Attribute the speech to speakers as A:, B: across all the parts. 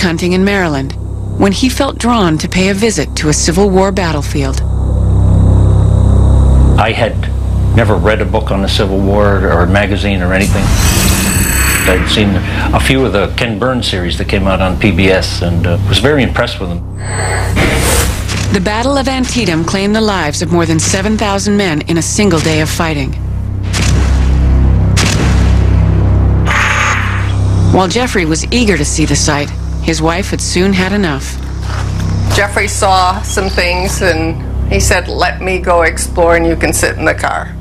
A: elk hunting in Maryland when he felt drawn to pay a visit to a Civil War battlefield.
B: I had never read a book on the Civil War or a magazine or anything. I'd seen a few of the Ken Burns series that came out on PBS and was very impressed with them.
A: The Battle of Antietam claimed the lives of more than 7,000 men in a single day of fighting. While Jeffrey was eager to see the site, his wife had soon had enough.
C: Jeffrey saw some things and he said, "Let me go explore and you can sit in the car."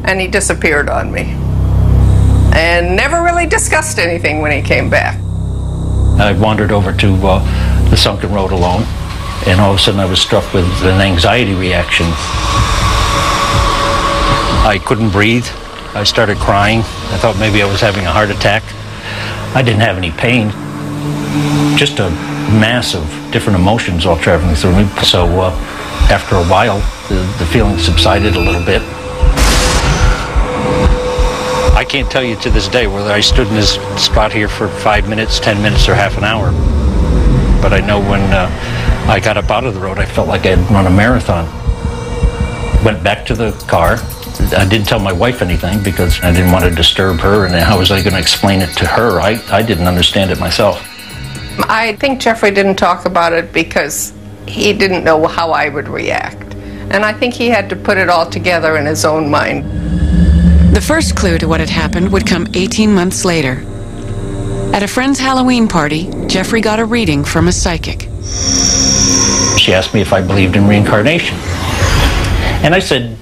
C: And he disappeared on me. And never really discussed anything when he came back.
B: I wandered over to the sunken road alone, and all of a sudden I was struck with an anxiety reaction. I couldn't breathe. I started crying. I thought maybe I was having a heart attack. I didn't have any pain, just a mass of different emotions all traveling through me. So after a while, the feeling subsided a little bit. I can't tell you to this day whether I stood in this spot here for 5 minutes, 10 minutes, or half an hour. But I know when I got up out of the road, I felt like I had run a marathon. Went back to the car. I didn't tell my wife anything because I didn't want to disturb her, and how was I going to explain it to her? I didn't understand it myself.
C: I think Jeffrey didn't talk about it because he didn't know how I would react. And I think he had to put it all together in his own mind.
A: The first clue to what had happened would come 18 months later. At a friend's Halloween party, Jeffrey got a reading from a psychic.
B: She asked me if I believed in reincarnation. And I said,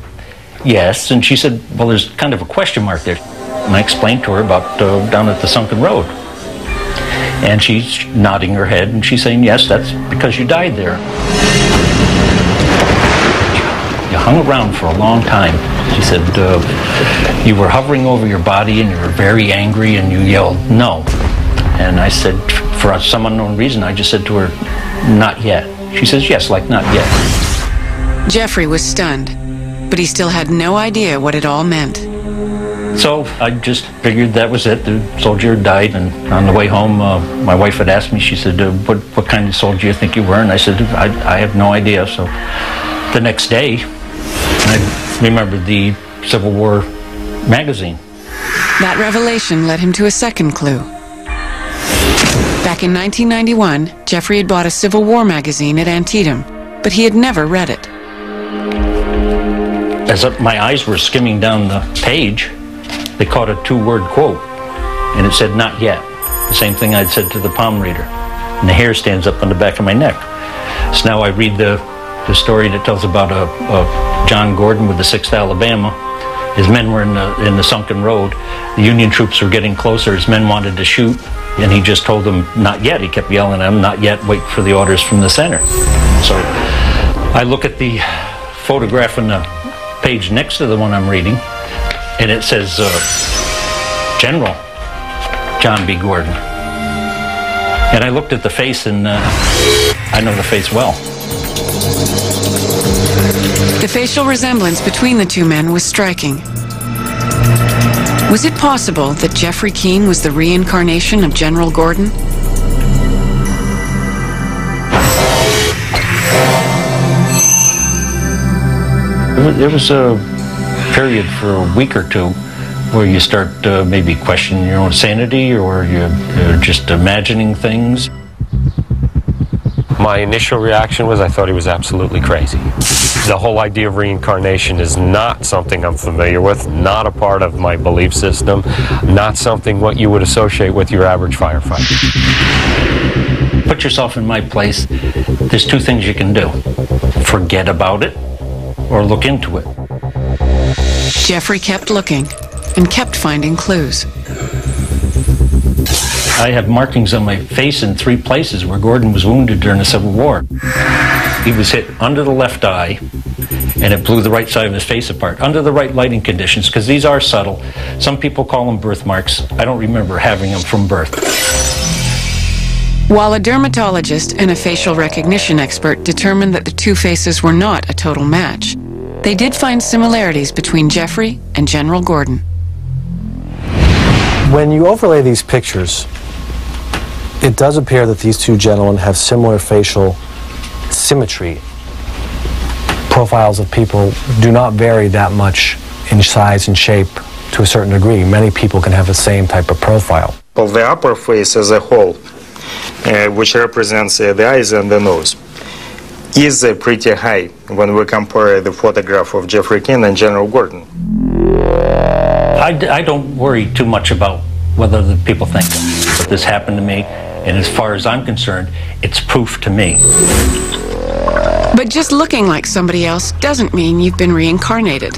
B: yes, and she said, well, there's kind of a question mark there. And I explained to her about down at the sunken road. And she's nodding her head, and she's saying, yes, that's because you died there. You hung around for a long time. She said, you were hovering over your body, and you were very angry, and you yelled, no. And I said, for some unknown reason, I just said to her, not yet. She says, yes, like not yet.
A: Jeffrey was stunned, but he still had no idea what it all meant.
B: So I just figured that was it. The soldier died, and on the way home, my wife had asked me, she said, what kind of soldier do you think you were? And I said, I have no idea. So the next day, I remembered the Civil War magazine.
A: That revelation led him to a second clue. Back in 1991, Jeffrey had bought a Civil War magazine at Antietam, but he had never read it.
B: As my eyes were skimming down the page, they caught a two-word quote, and it said, not yet. The same thing I'd said to the palm reader. And the hair stands up on the back of my neck. So now I read the story that tells about John Gordon with the 6th Alabama. His men were in the sunken road. The Union troops were getting closer. His men wanted to shoot, and he just told them, not yet. He kept yelling at them, not yet, wait for the orders from the center. So I look at the photograph on the page next to the one I'm reading, and it says, General John B. Gordon. And I looked at the face, and I know the face well.
A: The facial resemblance between the two men was striking. Was it possible that Jeffrey Keane was the reincarnation of General Gordon?
B: There was a period for a week or two where you start maybe questioning your own sanity, or you're just imagining things.
D: My initial reaction was I thought he was absolutely crazy. The whole idea of reincarnation is not something I'm familiar with, not a part of my belief system, not something what you would associate with your average firefighter.
B: Put yourself in my place. There's two things you can do. Forget about it, or look into it.
A: Jeffrey kept looking and kept finding clues.
B: I have markings on my face in 3 places where Gordon was wounded during the Civil War. He was hit under the left eye, and it blew the right side of his face apart, under the right lighting conditions, because these are subtle. Some people call them birthmarks. I don't remember having them from birth.
A: While a dermatologist and a facial recognition expert determined that the two faces were not a total match, they did find similarities between Jeffrey and General Gordon.
E: When you overlay these pictures, It does appear that these two gentlemen have similar facial symmetry. Profiles of people do not vary that much in size and shape to a certain degree. Many people can have the same type of profile.
F: Of the upper face as a whole, which represents the eyes and the nose, is pretty high when we compare the photograph of Jeffrey Keane and General Gordon.
B: I don't worry too much about whether the people think that this happened to me, and as far as I'm concerned, it's proof to me.
A: But just looking like somebody else doesn't mean you've been reincarnated.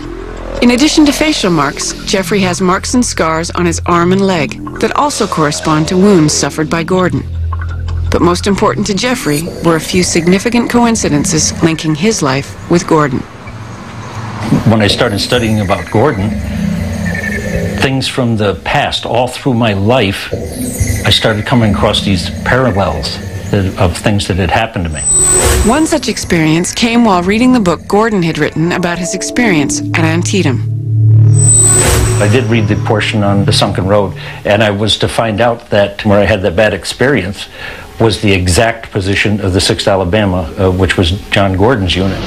A: In addition to facial marks, Jeffrey has marks and scars on his arm and leg that also correspond to wounds suffered by Gordon. But most important to Jeffrey were a few significant coincidences linking his life with Gordon.
B: When I started studying about Gordon, things from the past, all through my life, I started coming across these parallels of things that had happened to me.
A: One such experience came while reading the book Gordon had written about his experience at Antietam.
B: I did read the portion on the sunken road, and I was to find out that where I had that bad experience was the exact position of the 6th Alabama, which was John Gordon's unit.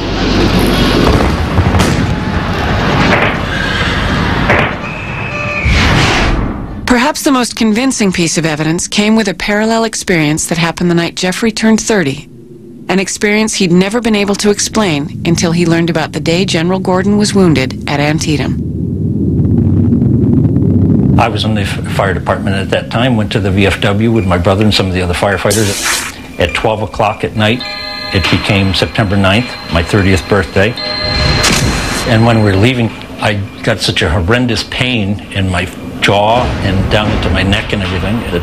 A: Perhaps the most convincing piece of evidence came with a parallel experience that happened the night Jeffrey turned 30. An experience he'd never been able to explain until he learned about the day General Gordon was wounded at Antietam.
B: I was in the fire department at that time, went to the VFW with my brother and some of the other firefighters. At 12 o'clock at night, it became September 9th, my 30th birthday. And when we were leaving, I got such a horrendous pain in my jaw and down into my neck and everything that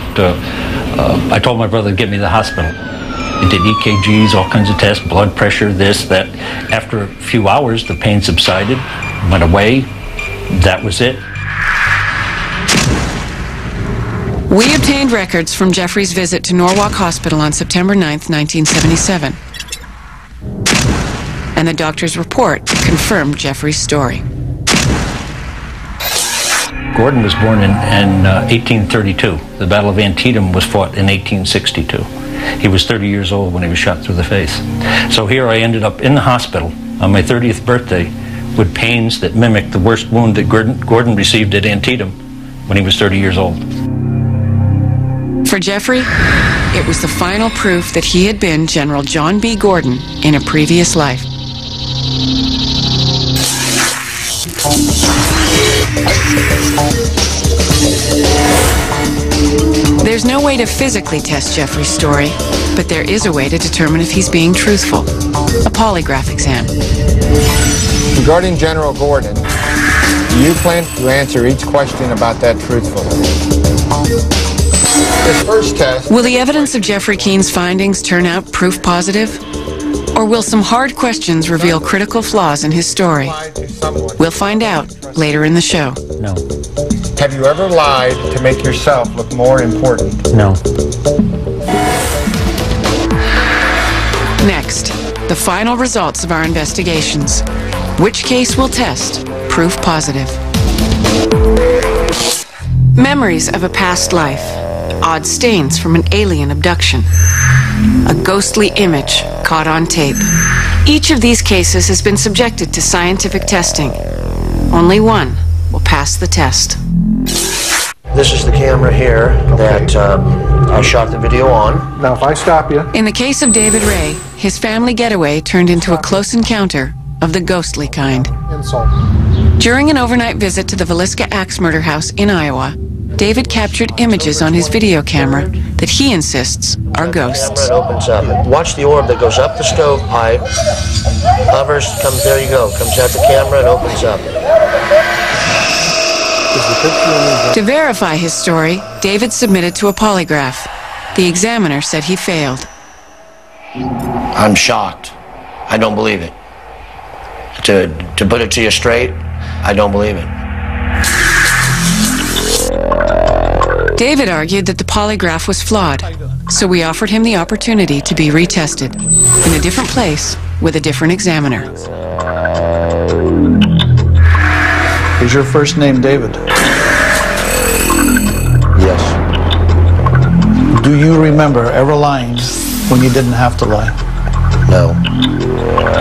B: I told my brother to get me to the hospital. He did EKGs, all kinds of tests, blood pressure, this, that. After a few hours, the pain subsided, went away. That was it.
A: We obtained records from Jeffrey's visit to Norwalk Hospital on September 9th, 1977. And the doctor's report confirmed Jeffrey's story.
B: Gordon was born in 1832. The Battle of Antietam was fought in 1862. He was 30 years old when he was shot through the face. So here I ended up in the hospital on my 30th birthday with pains that mimicked the worst wound that Gordon received at Antietam when he was 30 years old.
A: For Jeffrey, it was the final proof that he had been General John B. Gordon in a previous life. There's no way to physically test Jeffrey's story, but there is a way to determine if he's being truthful. A polygraph exam.
G: Regarding General Gordon, do you plan to answer each question about that truthfully? This first test...
A: Will the evidence of Jeffrey Keene's findings turn out proof positive? Or will some hard questions reveal critical flaws in his story? We'll find out later in the show.
B: No.
G: Have you ever lied to make yourself look more important?
B: No.
A: Next, the final results of our investigations. Which case will test proof positive? Memories of a past life. Odd stains from an alien abduction. A ghostly image caught on tape. Each of these cases has been subjected to scientific testing. Only one will pass the test.
H: This is the camera here that I shot the video on.
G: Now, if I stop you...
A: In the case of David Ray, his family getaway turned into a close encounter of the ghostly kind.
G: Insult.
A: During an overnight visit to the Villisca Axe Murder House in Iowa, David captured images on his video camera that he insists are ghosts.
H: The camera opens up. Watch the orb that goes up the stovepipe, hovers, comes, there you go, comes at the camera and opens up.
A: To verify his story, David submitted to a polygraph. The examiner said he failed.
H: I'm shocked. I don't believe it. To put it to you straight, I don't believe it.
A: David argued that the polygraph was flawed, so we offered him the opportunity to be retested in a different place with a different examiner.
I: Is your first name David?
H: Yes.
J: Do you remember ever lying when you didn't have to lie?
H: No.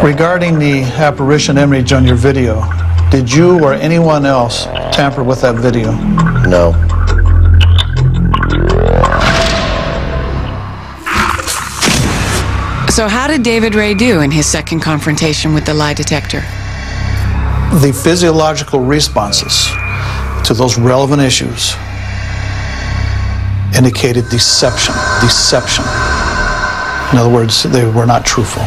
J: Regarding the apparition image on your video, did you or anyone else tamper with that video?
H: No.
A: So how did David Ray do in his second confrontation with the lie detector?
J: The physiological responses to those relevant issues indicated deception. In other words, they were not truthful.